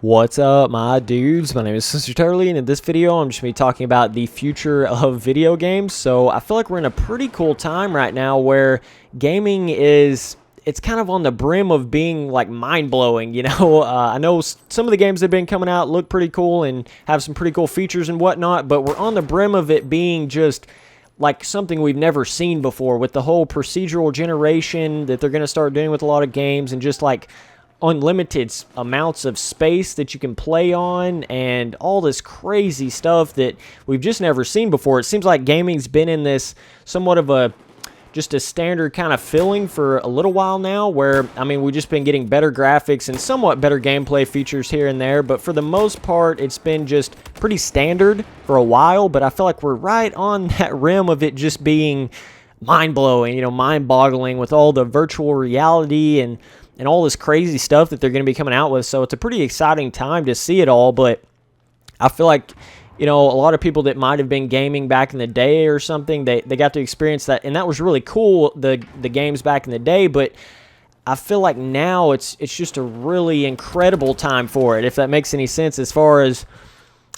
What's up, my dudes? My name is Sister Turley, and in this video, I'm just going to be talking about the future of video games. So I feel like we're in a pretty cool time right now where gaming it's kind of on the brim of being like mind-blowing, you know? I know some of the games that have been coming out look pretty cool and have some pretty cool features and whatnot, but we're on the brim of it being just like something we've never seen before with the whole procedural generation that they're going to start doing with a lot of games, and just like unlimited amounts of space that you can play on and all this crazy stuff that we've just never seen before. It seems like gaming's been in this somewhat of just a standard kind of feeling for a little while now, where, I mean, we've just been getting better graphics and somewhat better gameplay features here and there, but for the most part, it's been just pretty standard for a while. But I feel like we're right on that rim of it just being mind-blowing, you know, mind-boggling with all the virtual reality and all this crazy stuff that they're going to be coming out with. So it's a pretty exciting time to see it all. But I feel like, you know, a lot of people that might have been gaming back in the day or something, they got to experience that, and that was really cool, the games back in the day. But I feel like now it's just a really incredible time for it, if that makes any sense, as far as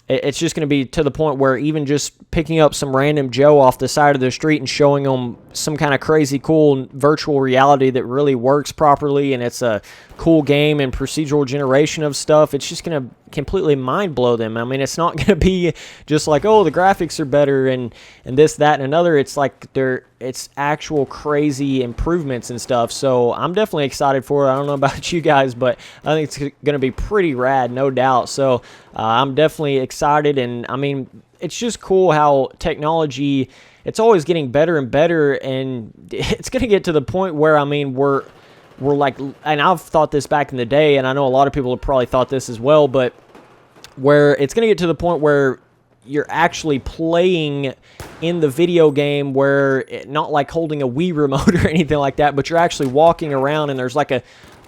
it's just going to be to the point where even just picking up some random Joe off the side of the street and showing them some kind of crazy cool virtual reality that really works properly, and it's a cool game and procedural generation of stuff, it's just going to completely mind blow them. I mean, it's not going to be just like, oh, the graphics are better and this, that, and another. It's like it's actual crazy improvements and stuff. So I'm definitely excited for it. I don't know about you guys, but I think it's going to be pretty rad, no doubt. So I'm definitely excited, and I mean, it's just cool how technology, it's always getting better and better, and it's going to get to the point where, I mean, we're like, and I've thought this back in the day, and I know a lot of people have probably thought this as well, but where it's going to get to the point where you're actually playing in the video game, where not like holding a Wii remote or anything like that, but you're actually walking around, and there's like a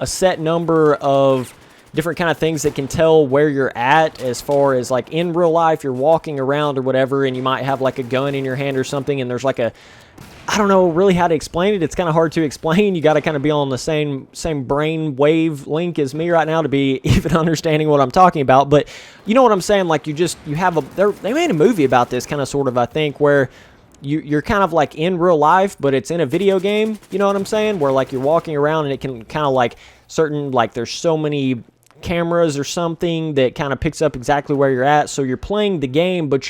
set number of different kind of things that can tell where you're at, as far as like in real life you're walking around or whatever, and you might have like a gun in your hand or something, and there's like I don't know really how to explain it. It's kind of hard to explain. You got to kind of be on the same brain wave link as me right now to be even understanding what I'm talking about. But you know what I'm saying? Like, you have they made a movie about this kind of sort of, I think, where you're kind of like in real life, but it's in a video game. You know what I'm saying? Where like you're walking around, and it can kind of like there's so many cameras or something that kind of picks up exactly where you're at. So you're playing the game, but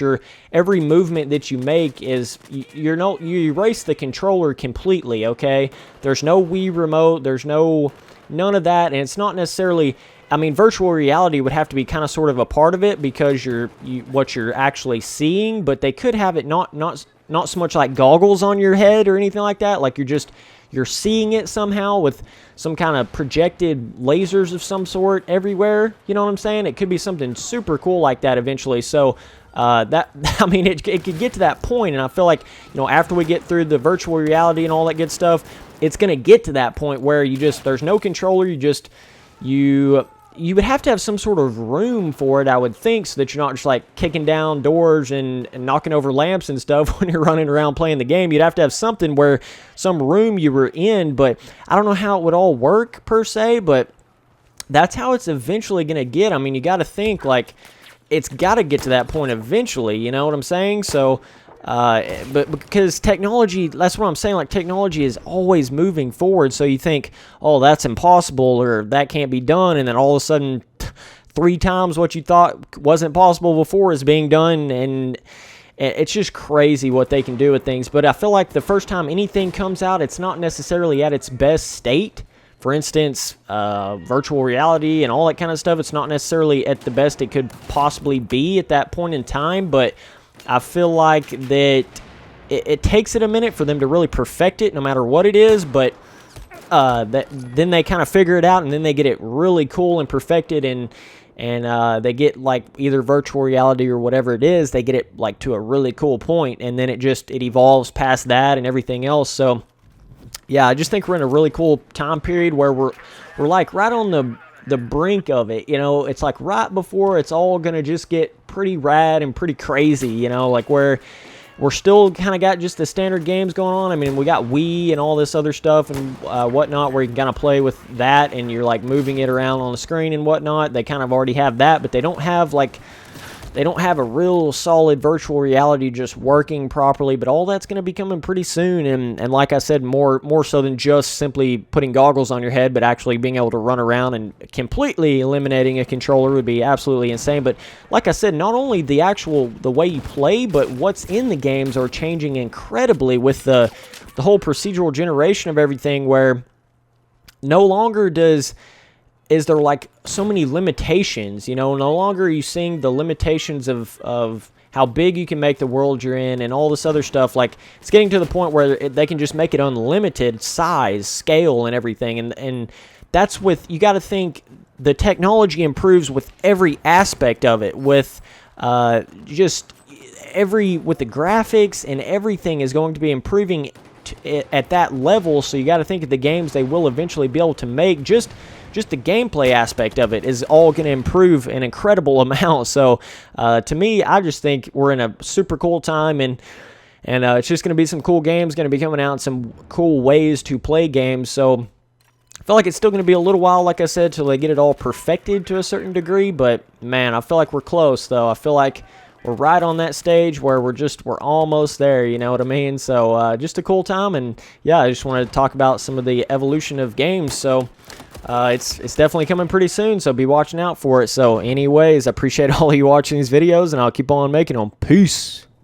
every movement that you make is you erase the controller completely. Okay, there's no Wii remote, there's none of that, and it's not necessarily, I mean, virtual reality would have to be kind of sort of a part of it, because what you're actually seeing, but they could have it not so much like goggles on your head or anything like that. Like you're seeing it somehow with some kind of projected lasers of some sort everywhere. You know what I'm saying? It could be something super cool like that eventually. So I mean, it could get to that point, and I feel like, you know, after we get through the virtual reality and all that good stuff, it's going to get to that point where there's no controller. You would have to have some sort of room for it, I would think, so that you're not just like kicking down doors and knocking over lamps and stuff when you're running around playing the game. You'd have to have something where some room you were in, but I don't know how it would all work per se, but that's how it's eventually going to get. I mean, you got to think like it's got to get to that point eventually, you know what I'm saying? So but because technology, that's what I'm saying, like technology is always moving forward, so you think, oh, that's impossible, or that can't be done, and then all of a sudden 3 times what you thought wasn't possible before is being done, and it's just crazy what they can do with things. But I feel like the first time anything comes out, it's not necessarily at its best state. For instance, virtual reality and all that kind of stuff, it's not necessarily at the best it could possibly be at that point in time, but I feel like that it takes it a minute for them to really perfect it, no matter what it is, but then they kind of figure it out, and then they get it really cool and perfected, and they get like either virtual reality or whatever it is, they get it like to a really cool point, and then it evolves past that and everything else. So yeah, I just think we're in a really cool time period where we're like right on the brink of it, you know. It's like right before it's all gonna just get pretty rad and pretty crazy, you know, like where we're still kind of got just the standard games going on. I mean, we got Wii and all this other stuff and whatnot where you can kind of play with that and you're like moving it around on the screen and whatnot. They kind of already have that, but they don't have like, they don't have a real solid virtual reality just working properly, but all that's going to be coming pretty soon. And like I said, more so than just simply putting goggles on your head, but actually being able to run around and completely eliminating a controller would be absolutely insane. But like I said, not only the way you play, but what's in the games are changing incredibly with the whole procedural generation of everything, where no longer is there like so many limitations, you know? No longer are you seeing the limitations of how big you can make the world you're in and all this other stuff. Like, it's getting to the point where they can just make it unlimited size, scale, and everything. And that's with, you got to think the technology improves with every aspect of it, with with the graphics and everything is going to be improving at that level. So you got to think of the games they will eventually be able to make. Just the gameplay aspect of it is all going to improve an incredible amount. So to me, I just think we're in a super cool time, and it's just going to be some cool games going to be coming out, some cool ways to play games. So I feel like it's still going to be a little while, like I said, till they get it all perfected to a certain degree. But man, I feel like we're close, though. I feel like we're right on that stage where we're almost there, you know what I mean? So just a cool time, and yeah, I just wanted to talk about some of the evolution of games. So it's definitely coming pretty soon, so be watching out for it. So anyways, I appreciate all of you watching these videos, and I'll keep on making them. Peace.